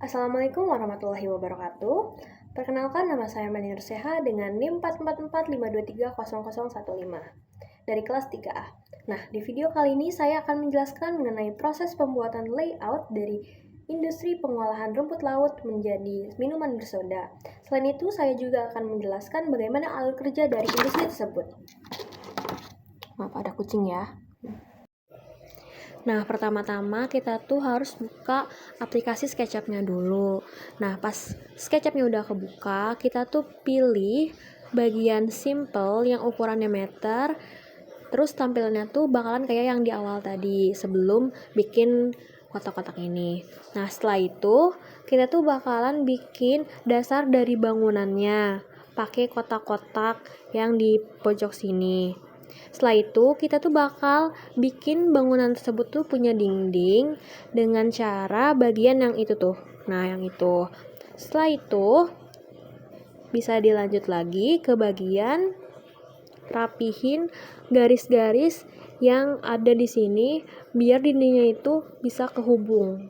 Assalamualaikum warahmatullahi wabarakatuh. Perkenalkan nama saya Mani Nurseha dengan NIM 444523015 dari kelas 3A. Nah, di video kali ini saya akan menjelaskan mengenai proses pembuatan layout dari industri pengolahan rumput laut menjadi minuman bersoda. Selain itu, saya juga akan menjelaskan bagaimana alur kerja dari industri tersebut. Maaf, ada kucing ya. Nah, pertama-tama kita tuh harus buka aplikasi SketchUp-nya dulu. Nah, pas SketchUp-nya udah kebuka, kita tuh pilih bagian simple yang ukurannya meter, terus tampilannya tuh bakalan kayak yang di awal tadi, sebelum bikin kotak-kotak ini. Nah, setelah itu, kita tuh bakalan bikin dasar dari bangunannya, pakai kotak-kotak yang di pojok sini. Setelah itu, kita tuh bakal bikin bangunan tersebut tuh punya dinding dengan cara bagian yang itu tuh. Nah, yang itu. Setelah itu, bisa dilanjut lagi ke bagian rapihin garis-garis yang ada di sini biar dindingnya itu bisa kehubung.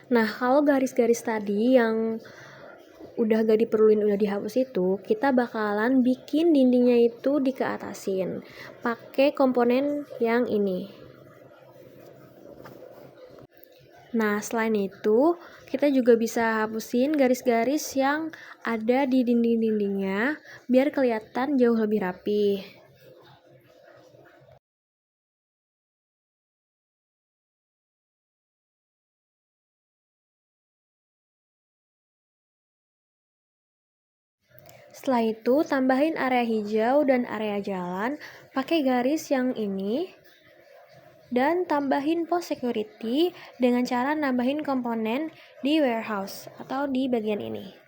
Nah, kalau garis-garis tadi yang udah gak diperluin, udah dihapus itu, kita bakalan bikin dindingnya itu dikeatasin pakai komponen yang ini. Nah, selain itu, kita juga bisa hapusin garis-garis yang ada di dinding-dindingnya biar kelihatan jauh lebih rapi. Setelah itu, tambahin area hijau dan area jalan pakai garis yang ini. Dan tambahin post security dengan cara nambahin komponen di warehouse atau di bagian ini.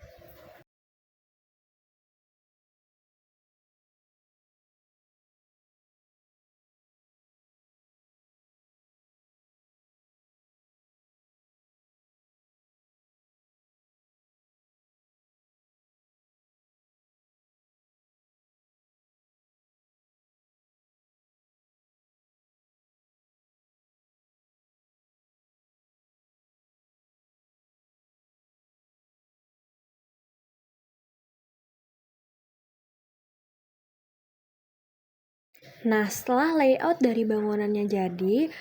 Nah, setelah layout dari bangunannya jadi,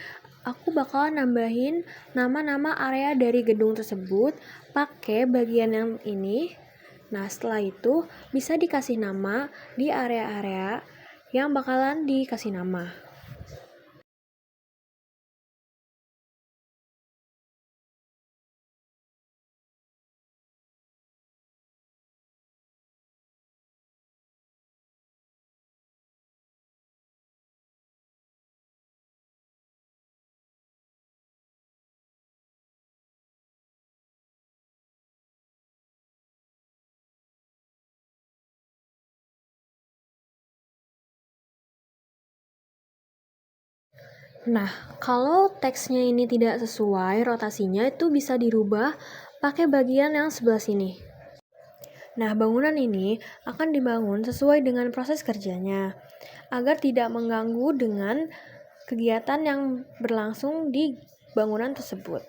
aku bakal nambahin nama-nama area dari gedung tersebut pakai bagian yang ini. Nah, setelah itu bisa dikasih nama di area-area yang bakalan dikasih nama. Nah, kalau teksnya ini tidak sesuai rotasinya itu bisa dirubah pakai bagian yang sebelah sini. Nah, bangunan ini akan dibangun sesuai dengan proses kerjanya agar tidak mengganggu dengan kegiatan yang berlangsung di bangunan tersebut.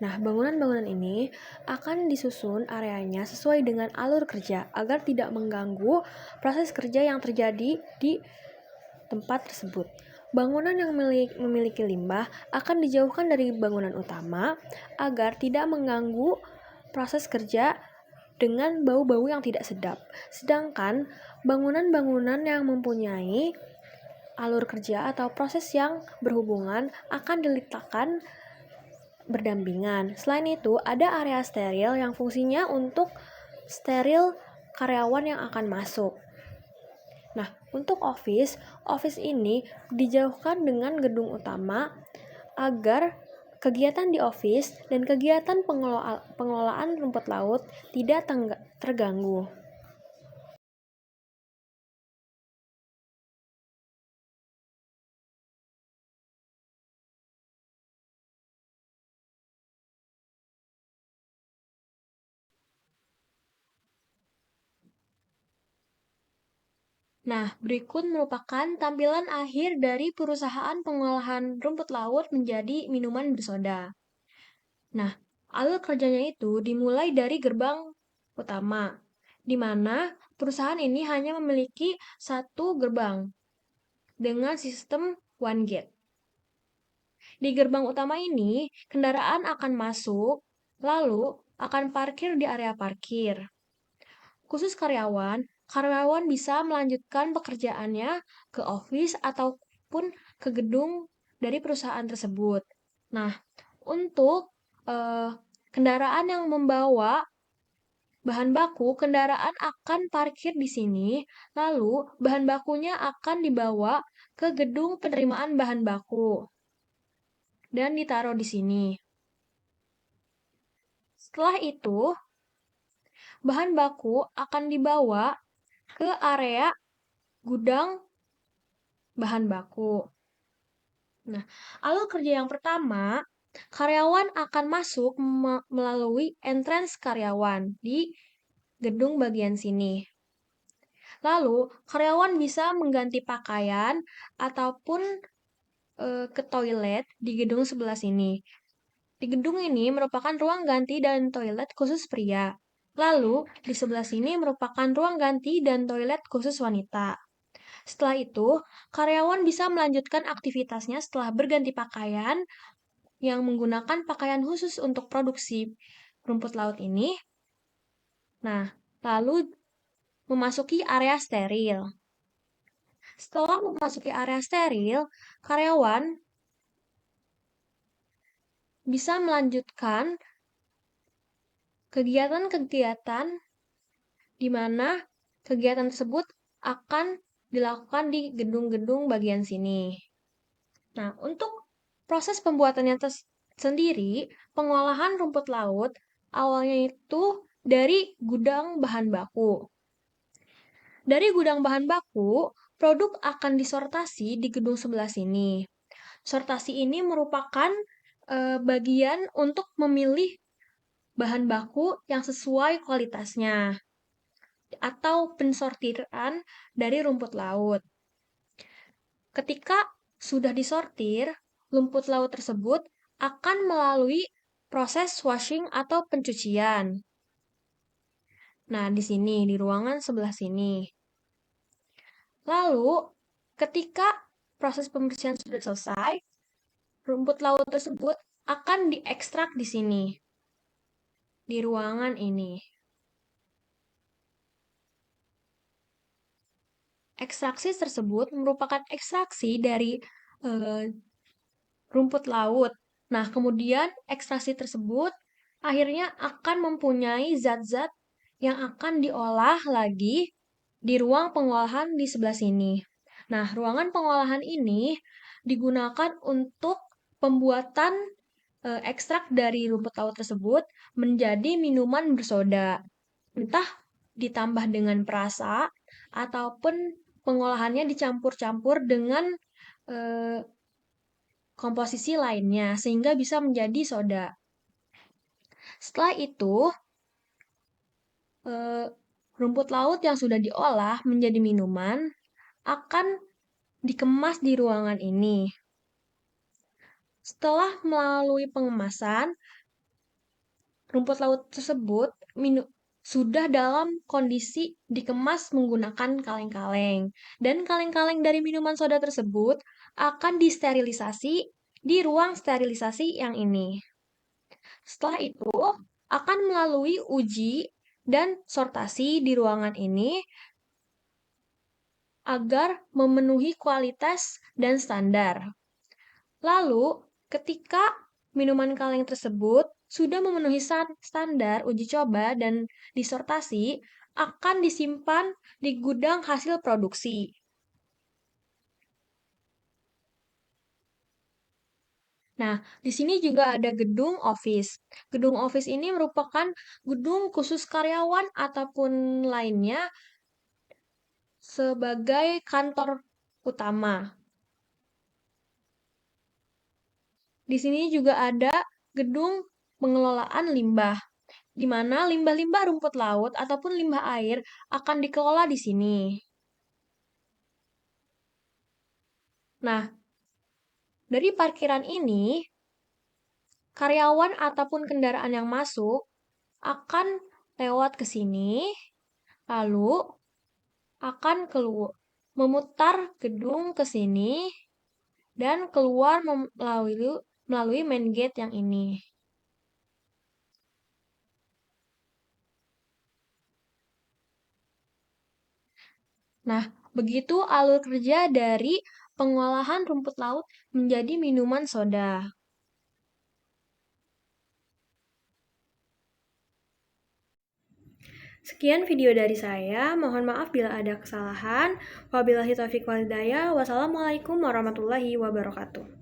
Nah, bangunan-bangunan ini akan disusun areanya sesuai dengan alur kerja agar tidak mengganggu proses kerja yang terjadi di tempat tersebut. Bangunan yang memiliki limbah akan dijauhkan dari bangunan utama agar tidak mengganggu proses kerja dengan bau-bau yang tidak sedap. Sedangkan bangunan-bangunan yang mempunyai alur kerja atau proses yang berhubungan akan diletakkan berdampingan. Selain itu, ada area steril yang fungsinya untuk steril karyawan yang akan masuk. Nah, untuk office ini dijauhkan dengan gedung utama agar kegiatan di office dan kegiatan pengelolaan rumput laut tidak terganggu. Nah, berikut merupakan tampilan akhir dari perusahaan pengolahan rumput laut menjadi minuman bersoda. Nah, alur kerjanya itu dimulai dari gerbang utama, di mana perusahaan ini hanya memiliki satu gerbang dengan sistem one gate. Di gerbang utama ini, kendaraan akan masuk, lalu akan parkir di area parkir. Khusus karyawan, karyawan bisa melanjutkan pekerjaannya ke office ataupun ke gedung dari perusahaan tersebut. Nah, untuk kendaraan yang membawa bahan baku, kendaraan akan parkir di sini, lalu bahan bakunya akan dibawa ke gedung penerimaan bahan baku dan ditaruh di sini. Setelah itu, bahan baku akan dibawa ke area gudang bahan baku. Nah, alur kerja yang pertama, karyawan akan masuk melalui entrance karyawan di gedung bagian sini. Lalu, karyawan bisa mengganti pakaian ataupun ke toilet di gedung sebelah sini. Di gedung ini merupakan ruang ganti dan toilet khusus pria. Lalu, di sebelah sini merupakan ruang ganti dan toilet khusus wanita. Setelah itu, karyawan bisa melanjutkan aktivitasnya setelah berganti pakaian yang menggunakan pakaian khusus untuk produksi rumput laut ini. Nah, lalu memasuki area steril. Setelah memasuki area steril, karyawan bisa melanjutkan kegiatan-kegiatan di mana kegiatan tersebut akan dilakukan di gedung-gedung bagian sini. Nah, untuk proses pembuatannya sendiri, pengolahan rumput laut awalnya itu dari gudang bahan baku. Dari gudang bahan baku, produk akan disortasi di gedung sebelah sini. Sortasi ini merupakan bagian untuk memilih bahan baku yang sesuai kualitasnya atau pensortiran dari rumput laut. Ketika sudah disortir, rumput laut tersebut akan melalui proses washing atau pencucian. Nah, di sini, di ruangan sebelah sini. Lalu, ketika proses pembersihan sudah selesai, rumput laut tersebut akan diekstrak di sini, di ruangan ini. Ekstraksi tersebut merupakan ekstraksi dari rumput laut. Nah, kemudian ekstraksi tersebut akhirnya akan mempunyai zat-zat yang akan diolah lagi di ruang pengolahan di sebelah sini. Nah, ruangan pengolahan ini digunakan untuk pembuatan ekstrak dari rumput laut tersebut menjadi minuman bersoda. Entah ditambah dengan perasa ataupun pengolahannya dicampur-campur dengan eh, komposisi lainnya sehingga bisa menjadi soda. Setelah itu, eh, rumput laut yang sudah diolah menjadi minuman akan dikemas di ruangan ini. Setelah melalui pengemasan, rumput laut tersebut sudah dalam kondisi dikemas menggunakan kaleng-kaleng. Dan kaleng-kaleng dari minuman soda tersebut akan disterilisasi di ruang sterilisasi yang ini. Setelah itu, akan melalui uji dan sortasi di ruangan ini agar memenuhi kualitas dan standar. Lalu, ketika minuman kaleng tersebut sudah memenuhi standar uji coba dan disortasi, akan disimpan di gudang hasil produksi. Nah, di sini juga ada gedung office. Gedung office ini merupakan gedung khusus karyawan ataupun lainnya sebagai kantor utama. Di sini juga ada gedung pengelolaan limbah, di mana limbah-limbah rumput laut ataupun limbah air akan dikelola di sini. Nah, dari parkiran ini, karyawan ataupun kendaraan yang masuk akan lewat ke sini, lalu akan keluar memutar gedung ke sini dan keluar melalui main gate yang ini. Nah, begitu alur kerja dari pengolahan rumput laut menjadi minuman soda. Sekian video dari saya. Mohon maaf bila ada kesalahan. Wabillahi taufiq walhidayah. Wassalamualaikum warahmatullahi wabarakatuh.